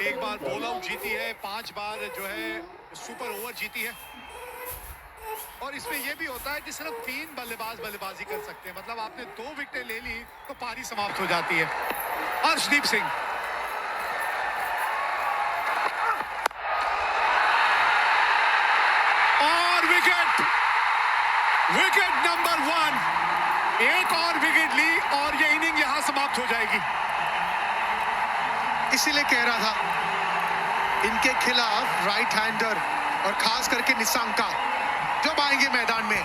एक बार ball out जीती है, 5 बार जो है सुपर ओवर जीती है। और इसमें यह भी होता है कि सिर्फ 3 बल्लेबाज बल्लेबाजी कर सकते हैं, मतलब आपने 2 विकेटें ले ली तो पारी समाप्त हो जाती है। अर्शदीप सिंह, और विकेट, विकेट नंबर 1। एक और विकेट ली और ये इनिंग यहां समाप्त हो जाएगी। इसीलिए कह रहा था इनके खिलाफ राइट हैंडर और खास करके निशंका जब आएंगे मैदान में,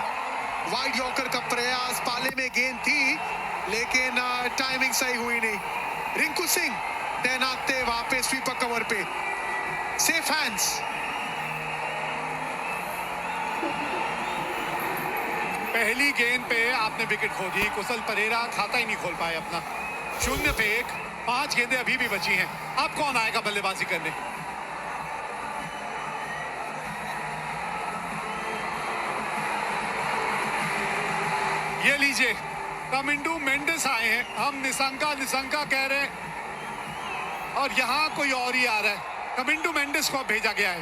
वाइड यॉर्कर का प्रयास, पाले में गेंद थी लेकिन टाइमिंग सही हुई नहीं। रिंकू सिंह तैनात थे वहां पे स्वीपर कवर पे, सेफ हैंड्स। पहली गेंद पे आपने विकेट खो दी, कुशल परेरा खाता ही नहीं खोल पाए अपना। 0 पे 1, 5 गेंदें अभी भी बची हैं। अब कौन आएगा बल्लेबाजी करने? ये लीजिए, कमिंडू मेंडिस आए हैं। हम निशंका निशंका कह रहे हैं और यहां कोई और ही आ रहा है। कमिंडू मेंडिस को भेजा गया है।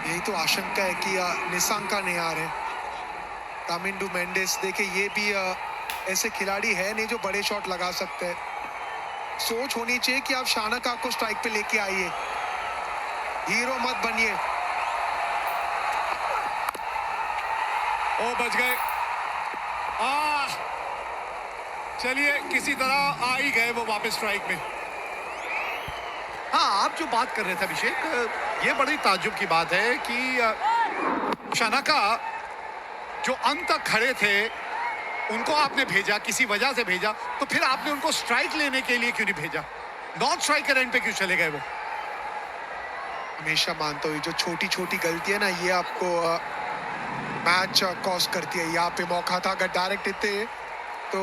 यही तो आशंका है कि निशंका नहीं आ रहे। कामिंडू मेंडिस, देखिए ये भी ऐसे खिलाड़ी है नहीं जो बड़े शॉट लगा सकते हैं। सोच होनी चाहिए कि आप शानका को स्ट्राइक पे लेके आइए, हीरो मत बनिए। ओ बच गए। चलिए, किसी तरह आ ही गए वो वापस स्ट्राइक में। हाँ, आप जो बात कर रहे थे अभिषेक, ये बड़ी ताज्जुब की बात है कि शानका जो अंत तक खड़े थे उनको आपने भेजा, किसी वजह से भेजा, तो फिर आपने उनको स्ट्राइक लेने के लिए क्यों नहीं भेजा? नॉन स्ट्राइकर एंड पे क्यों चले गए वो? हमेशा मानता हूँ जो छोटी छोटी गलती है ना, ये आपको मैच कॉस्ट करती है। यहाँ पे मौका था, अगर डायरेक्ट देते तो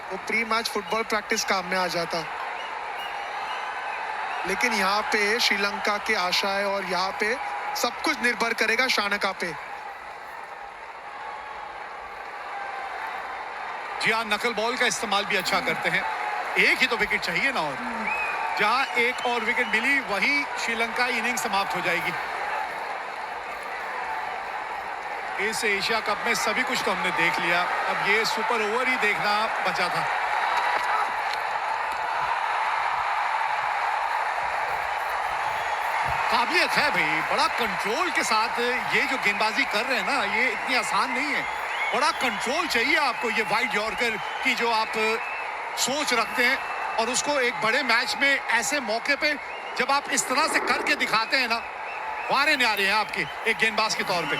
वो प्री मैच फुटबॉल प्रैक्टिस काम में आ जाता। लेकिन यहाँ पे श्रीलंका के आशा है और यहाँ पे सब कुछ निर्भर करेगा शानका पे। जी हाँ, नकल बॉल का इस्तेमाल भी अच्छा करते हैं। एक ही तो विकेट चाहिए ना, और जहां एक और विकेट मिली वहीं श्रीलंका इनिंग समाप्त हो जाएगी। इस एशिया कप में सभी कुछ तो हमने देख लिया, अब ये सुपर ओवर ही देखना बचा था। काबिलियत है भाई, बड़ा कंट्रोल के साथ ये जो गेंदबाजी कर रहे हैं ना, ये इतनी आसान नहीं है। बड़ा कंट्रोल चाहिए आपको, ये वाइड यॉर्कर की जो आप सोच रखते हैं, और उसको एक बड़े मैच में ऐसे मौके पे जब आप इस तरह से करके दिखाते हैं ना, वारे न्यारे हैं आपके एक गेंदबाज के तौर पे।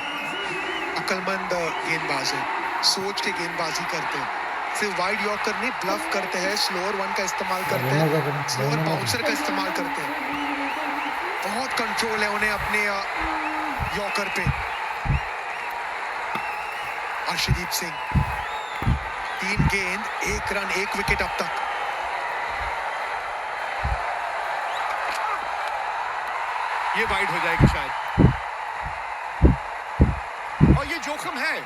अक्लमंद गेंदबाज है, सोच के गेंदबाजी करते हैं, सिर्फ वाइड यॉर्कर नहीं ब्लफ करते हैं, स्लोअर वन का इस्तेमाल करते हैं, स्लोअर बाउंसर का इस्तेमाल करते हैं। बहुत कंट्रोल है उन्हें अपने यॉर्कर पे। अर्शदीप सिंह, 3 गेंद 1 रन 1 विकेट अब तक। ये वाइड हो जाएगी शायद, और ये जोखिम है।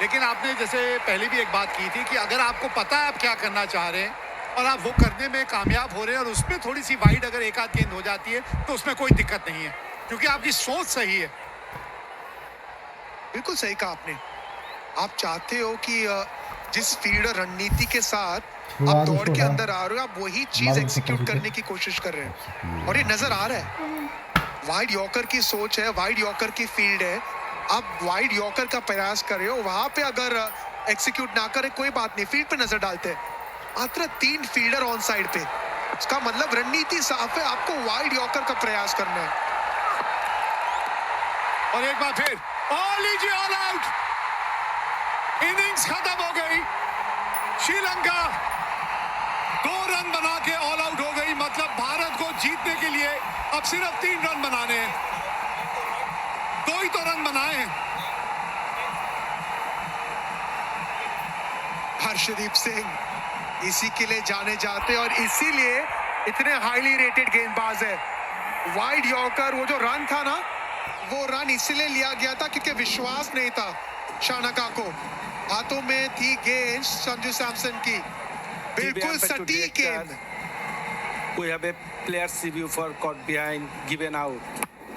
लेकिन आपने जैसे पहले भी एक बात की थी कि अगर आपको पता है आप क्या करना चाह रहे हैं और आप वो करने में कामयाब हो रहे हैं, और उसमें थोड़ी सी वाइड अगर एक आध गेंद हो जाती है तो उसमें कोई दिक्कत नहीं है, क्योंकि आपकी सोच सही है। बिल्कुल सही कहा आपने। आप चाहते हो कि जिस फील्डर रणनीति के साथ आप दौड़ के अंदर आ रहे हो, आप वही चीज एग्जीक्यूट करने की कोशिश कर रहे हैं, और ये नजर आ रहा है। वाइड यॉर्कर की सोच है, वाइड यॉर्कर की फील्ड है, आप वाइड यॉर्कर का प्रयास कर रहे हो, वहां पे अगर एग्जीक्यूट ना करे कोई बात नहीं, फील्ड पे नजर डालते हैं। मात्र 3 फील्डर ऑन साइड पे, इसका मतलब रणनीति साफ है, आपको वाइड यॉर्कर का प्रयास करना है। और एक बार फिर लीजिए, ऑल आउट। इनिंग्स खत्म हो गई। श्रीलंका 2 रन बना के ऑल आउट हो गई, मतलब भारत को जीतने के लिए अब सिर्फ 3 रन बनाने हैं। 2 ही तो रन बनाए हैं। हर्षदीप सिंह इसी के लिए जाने जाते और इसीलिए इतने हाईली रेटेड गेंदबाज है। वाइड यॉर्कर, वो जो रन था ना, वो रन इसीलिए लिया गया था क्योंकि विश्वास नहीं था शानका को। हाथों में थी गेंद संजू सैमसन की, बिल्कुल सटीक गेंद। We have a player's review for caught behind, given out.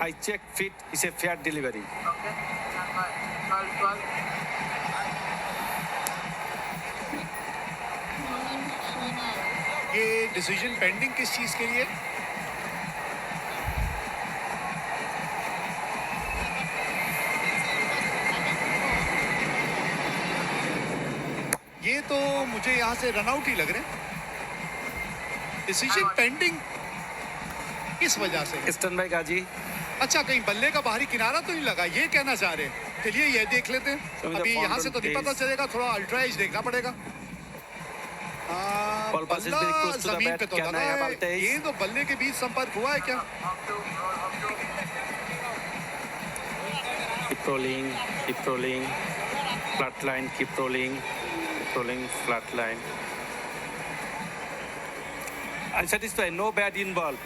I checked fit, it's a fair delivery. Okay. 12. ये डिसीजन पेंडिंग किस चीज के लिए? ये तो मुझे यहाँ से रनआउट ही लग रहे हैं। डिसीजन पेंडिंग किस वजह से? Stand by Gaji. अच्छा, कहीं बल्ले का बाहरी किनारा तो नहीं लगा, ये कहना चाह रहे हैं। चलिए ये देख लेते हैं। अभी यहाँ से तो नहीं पता चलेगा, थोड़ा अल्ट्रा एज देखना पड़ेगा। Ball pass is very close to the जमीन bat. पे तो क्या लगा नया है। बात है? ये तो बल्ले के बीच संपर्क हुआ है क्या? Keep rolling, flat line, keep rolling, flat line. I'm satisfied, no bat involved.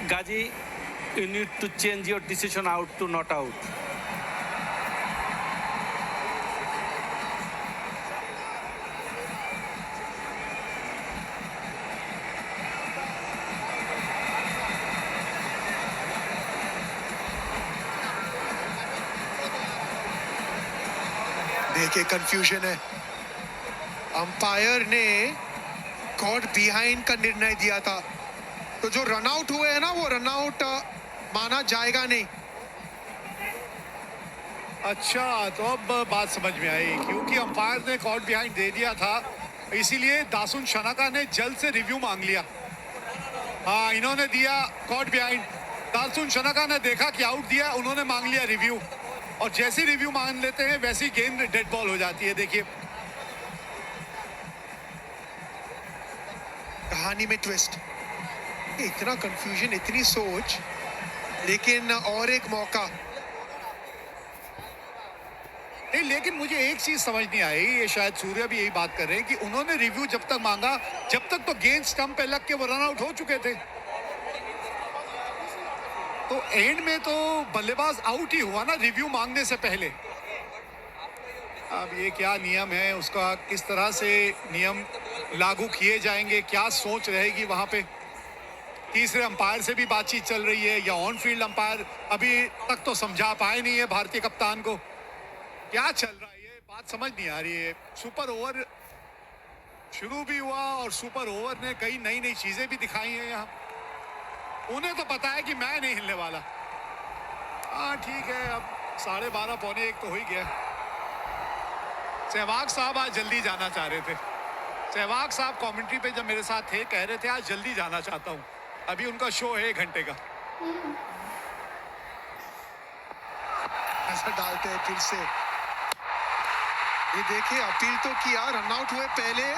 Gaji, you need to change your decision out to not out. देखिए कंफ्यूजन है। अंपायर ने कॉट बिहाइंड का निर्णय दिया था, तो जो रनआउट हुए हैं ना, वो रनआउट माना जाएगा नहीं। अच्छा, तो अब बात समझ में आई, क्योंकि अंपायर ने कॉट बिहाइंड दे दिया था, इसीलिए दासुन शनाका ने जल्द से रिव्यू मांग लिया। हाँ, इन्होंने दिया कॉट बिहाइंड, दासुन शनाका ने देखा कि आउट दिया, उन्होंने मांग लिया रिव्यू, और जैसे रिव्यू मांग लेते हैं वैसी गेंद डेड बॉल हो जाती है। देखिए कहानी में ट्विस्ट, इतना कंफ्यूजन, इतनी सोच, लेकिन और एक मौका। नहीं, लेकिन मुझे एक चीज समझ नहीं आई, ये शायद सूर्या भी यही बात कर रहे हैं कि उन्होंने रिव्यू जब तक मांगा, जब तक तो गेंद स्टंप पे लग के वो रन आउट हो चुके थे, तो एंड में तो बल्लेबाज आउट ही हुआ ना रिव्यू मांगने से पहले। अब ये क्या नियम है, उसका किस तरह से नियम लागू किए जाएंगे, क्या सोच रहेगी वहां पे? तीसरे अंपायर से भी बातचीत चल रही है, या ऑन फील्ड अंपायर अभी तक तो समझा पाए नहीं है भारतीय कप्तान को, क्या चल रहा है, ये बात समझ नहीं आ रही है। सुपर ओवर शुरू भी हुआ और सुपर ओवर ने कई नई नई चीजें भी दिखाई हैं यहाँ। उन्हें तो पता है कि मैं नहीं हिलने वाला। हाँ ठीक है, अब 12:30 पौने 1 तो हो ही गया। सहवाग साहब आज जल्दी जाना चाह रहे थे। सहवाग साहब कमेंट्री पे जब मेरे साथ थे, कह रहे थे आज जल्दी जाना चाहता हूँ, अभी उनका शो है 1 घंटे का। ऐसा डालते हैं फिर से। ये देखिए, अपील तो किया, रनआउट हुए पहले,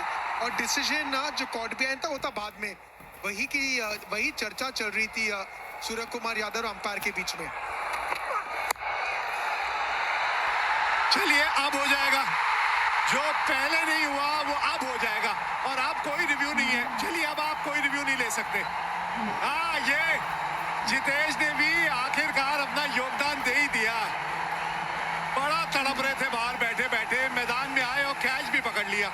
और डिसीजन जो कॉट बिहाइंड था वो था बाद में। वही चर्चा चल रही थी सूर्य कुमार यादव और अंपायर के बीच में। चलिए अब हो जाएगा, जो पहले नहीं हुआ वो अब हो जाएगा, और अब कोई रिव्यू नहीं है। चलिए अब आप कोई रिव्यू नहीं ले सकते। हाँ, ये जितेश ने भी आखिरकार अपना योगदान दे ही दिया। बड़ा तड़प रहे थे बाहर बैठे बैठे, मैदान में आए और कैच भी पकड़ लिया,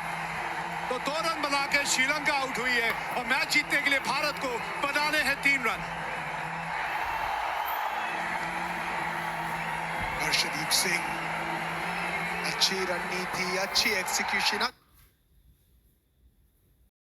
तो 2 रन बना के श्रीलंका आउट हुई है, और मैच जीतने के लिए भारत को बनाने हैं 3 रन। हर्षदीप सिंह, अच्छी रणनीति, अच्छी एक्सिक्यूशन।